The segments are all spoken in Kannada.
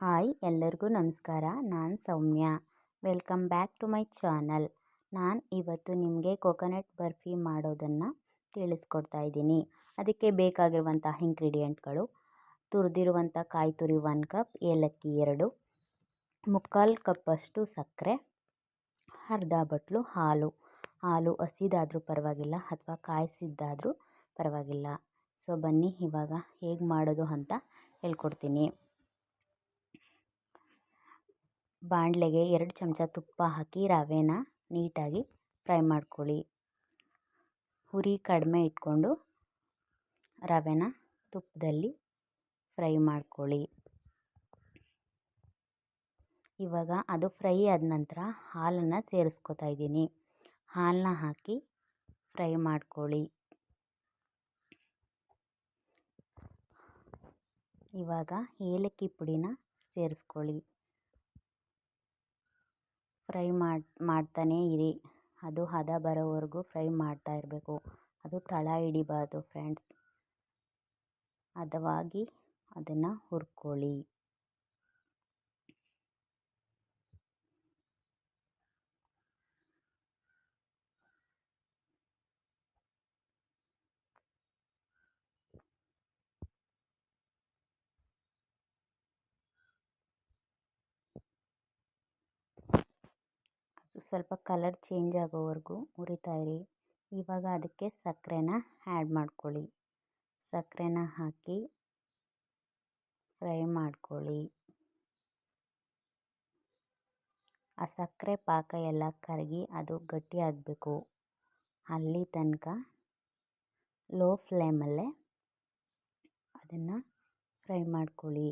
ಹಾಯ್ ಎಲ್ಲರಿಗೂ ನಮಸ್ಕಾರ. ನಾನು Soumya. Welcome back to my channel. ನಾನು ಇವತ್ತು ನಿಮಗೆ ಕೊಕೊನಟ್ ಬರ್ಫಿ ಮಾಡೋದನ್ನು ತಿಳಿಸ್ಕೊಡ್ತಾ ಇದ್ದೀನಿ. ಅದಕ್ಕೆ ಬೇಕಾಗಿರುವಂತಹ ಇಂಗ್ರೀಡಿಯೆಂಟ್ಗಳು: ತುರಿದಿರುವಂಥ ಕಾಯಿ ತುರಿ 1 ಕಪ್, ಏಲಕ್ಕಿ 2, ಮುಕ್ಕಾಲು ಕಪ್ಪಷ್ಟು ಸಕ್ಕರೆ, ಅರ್ಧ ಬಟ್ಲು ಹಾಲು. ಹಾಲು ಹಸಿದಾದರೂ ಪರವಾಗಿಲ್ಲ ಅಥವಾ ಕಾಯಿಸಿದ್ದಾದರೂ ಪರವಾಗಿಲ್ಲ. ಸೊ ಬನ್ನಿ ಇವಾಗ ಹೇಗೆ ಮಾಡೋದು ಅಂತ ಹೇಳ್ಕೊಡ್ತೀನಿ. ಬಾಣಲೆಗೆ 2 ಚಮಚ ತುಪ್ಪ ಹಾಕಿ ರವೆನ ನೀಟಾಗಿ ಫ್ರೈ ಮಾಡ್ಕೊಳ್ಳಿ. ಉರಿ ಕಡಿಮೆ ಇಟ್ಕೊಂಡು ರವೆನ ತುಪ್ಪದಲ್ಲಿ ಫ್ರೈ ಮಾಡ್ಕೊಳ್ಳಿ. ಇವಾಗ ಅದು ಫ್ರೈ ಆದ ನಂತರ ಹಾಲನ್ನು ಸೇರಿಸ್ಕೊತಾ ಇದ್ದೀನಿ. ಹಾಲನ್ನ ಹಾಕಿ ಫ್ರೈ ಮಾಡ್ಕೊಳ್ಳಿ. ಇವಾಗ ಏಲಕ್ಕಿ ಪುಡಿನ ಸೇರಿಸ್ಕೊಳ್ಳಿ. ಫ್ರೈ ಮಾಡ್ತಾನೇ ಇರಿ. ಅದು ಹದ ಬರೋವರೆಗೂ ಫ್ರೈ ಮಾಡ್ತಾ ಇರಬೇಕು. ಅದು ತಳ ಹಿಡಿಬಾರ್ದು ಫ್ರೆಂಡ್ಸ್. ಹದವಾಗಿ ಅದನ್ನು ಹುರ್ಕೊಳ್ಳಿ. ಸ್ವಲ್ಪ ಕಲರ್ ಚೇಂಜ್ ಆಗೋವರೆಗೂ ಹುರಿತಾ ಇರಿ. ಇವಾಗ ಅದಕ್ಕೆ ಸಕ್ಕರೆನ ಆ್ಯಡ್ ಮಾಡ್ಕೊಳ್ಳಿ. ಸಕ್ಕರೆನ ಹಾಕಿ ಫ್ರೈ ಮಾಡ್ಕೊಳ್ಳಿ. ಆ ಸಕ್ಕರೆ ಪಾಕ ಎಲ್ಲ ಕರಗಿ ಅದು ಗಟ್ಟಿ ಆಗಬೇಕು. ಅಲ್ಲಿ ತನಕ ಲೋ ಫ್ಲೇಮಲ್ಲೇ ಅದನ್ನು ಫ್ರೈ ಮಾಡ್ಕೊಳ್ಳಿ.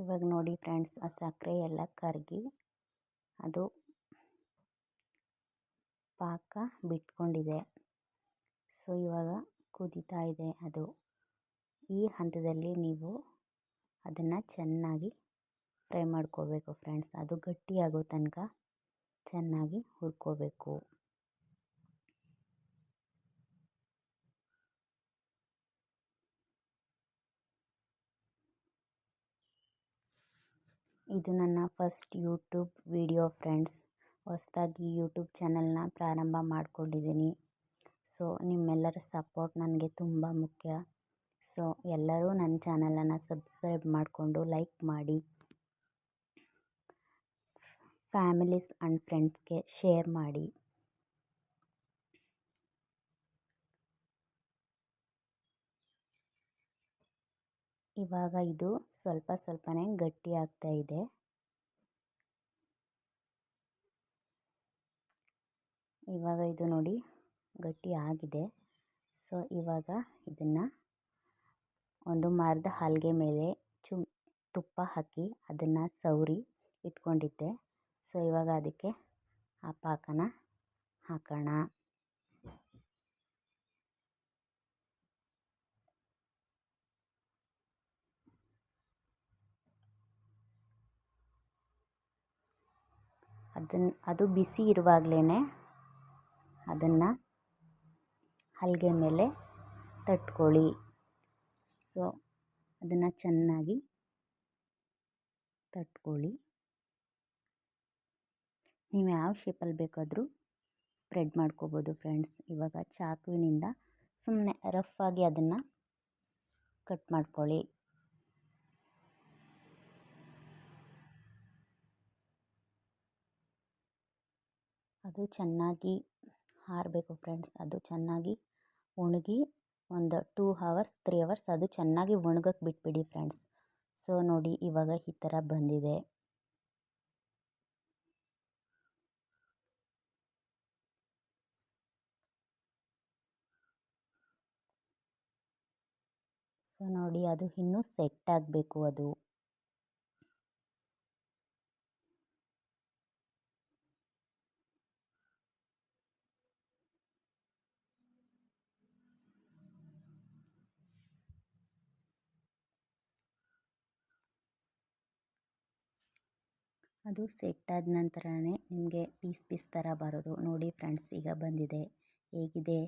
ಇವಾಗ ನೋಡಿ ಫ್ರೆಂಡ್ಸ್, ಆ ಸಕ್ಕರೆ ಎಲ್ಲ ಕರಗಿ ಅದು ಪಾಕ ಬಿಟ್ಕೊಂಡಿದೆ. ಸೊ ಇವಾಗ ಕುದೀತಾ ಇದೆ ಅದು. ಈ ಹಂತದಲ್ಲಿ ನೀವು ಅದನ್ನು ಚೆನ್ನಾಗಿ ಫ್ರೈ ಮಾಡ್ಕೋಬೇಕು ಫ್ರೆಂಡ್ಸ್. ಅದು ಗಟ್ಟಿಯಾಗೋ ತನಕ ಚೆನ್ನಾಗಿ ಹುರ್ಕೋಬೇಕು. ಇದು ನನ್ನ ಫಸ್ಟ್ ಯೂಟ್ಯೂಬ್ ವಿಡಿಯೋ ಫ್ರೆಂಡ್ಸ್. ಹೊಸದಾಗಿ ಯೂಟ್ಯೂಬ್ ಚಾನಲ್ನ ಪ್ರಾರಂಭ ಮಾಡ್ಕೊಂಡಿದ್ದೀನಿ. ಸೊ ನಿಮ್ಮೆಲ್ಲರ ಸಪೋರ್ಟ್ ನನಗೆ ತುಂಬ ಮುಖ್ಯ. ಸೊ ಎಲ್ಲರೂ ನನ್ನ ಚಾನಲನ್ನು ಸಬ್ಸ್ಕ್ರೈಬ್ ಮಾಡಿಕೊಂಡು ಲೈಕ್ ಮಾಡಿ, ಫ್ಯಾಮಿಲೀಸ್ ಆ್ಯಂಡ್ ಫ್ರೆಂಡ್ಸ್ಗೆ ಶೇರ್ ಮಾಡಿ. ಇವಾಗ ಇದು ಸ್ವಲ್ಪ ಸ್ವಲ್ಪನೇ ಗಟ್ಟಿ ಆಗ್ತಾ ಇದೆ. ಇವಾಗ ಇದು ನೋಡಿ ಗಟ್ಟಿ ಆಗಿದೆ. ಸೊ ಇವಾಗ ಇದನ್ನು ಒಂದು ಮರದ ಹಲಗೆ ಮೇಲೆ ತುಪ್ಪ ಹಾಕಿ ಅದನ್ನು ಸವರಿ ಇಟ್ಕೊಂಡಿದ್ದೆ. ಸೊ ಇವಾಗ ಅದಕ್ಕೆ ಆ ಪಾಕನ ಹಾಕೋಣ. ಅದು ಬಿಸಿ ಇರುವಾಗಲೇ ಅದನ್ನು ಹಲಗೆ ಮೇಲೆ ತಟ್ಕೊಳ್ಳಿ. ಸೊ ಅದನ್ನು ಚೆನ್ನಾಗಿ ತಟ್ಕೊಳ್ಳಿ. ನೀವು ಯಾವ ಶೇಪಲ್ಲಿ ಬೇಕಾದರೂ ಸ್ಪ್ರೆಡ್ ಮಾಡ್ಕೋಬೋದು ಫ್ರೆಂಡ್ಸ್. ಇವಾಗ ಚಾಕುವಿನಿಂದ ಸುಮ್ಮನೆ ರಫಾಗಿ ಅದನ್ನು ಕಟ್ ಮಾಡ್ಕೊಳ್ಳಿ. ಅದು ಚೆನ್ನಾಗಿ ಆರಬೇಕು ಫ್ರೆಂಡ್ಸ್. ಅದು ಚೆನ್ನಾಗಿ ಒಣಗಿ ಒಂದು 2 ಅವರ್ಸ್ 3 ಅವರ್ಸ್ ಅದು ಚೆನ್ನಾಗಿ ಒಣಗಕ್ಕೆ ಬಿಟ್ಬಿಡಿ ಫ್ರೆಂಡ್ಸ್. ಸೊ ನೋಡಿ ಇವಾಗ ಈ ಥರ ಬಂದಿದೆ. ಸೊ ನೋಡಿ ಅದು ಇನ್ನೂ ಸೆಟ್ ಆಗಬೇಕು. ಅದು ಅದು ಸೆಟ್ ಆದ ನಂತರನೇ ನಿಮಗೆ ಪೀಸ್ ಪೀಸ್ ಥರ ಬರೋದು. ನೋಡಿ ಫ್ರೆಂಡ್ಸ್, ಈಗ ಬಂದಿದೆ. ಹೇಗಿದೆ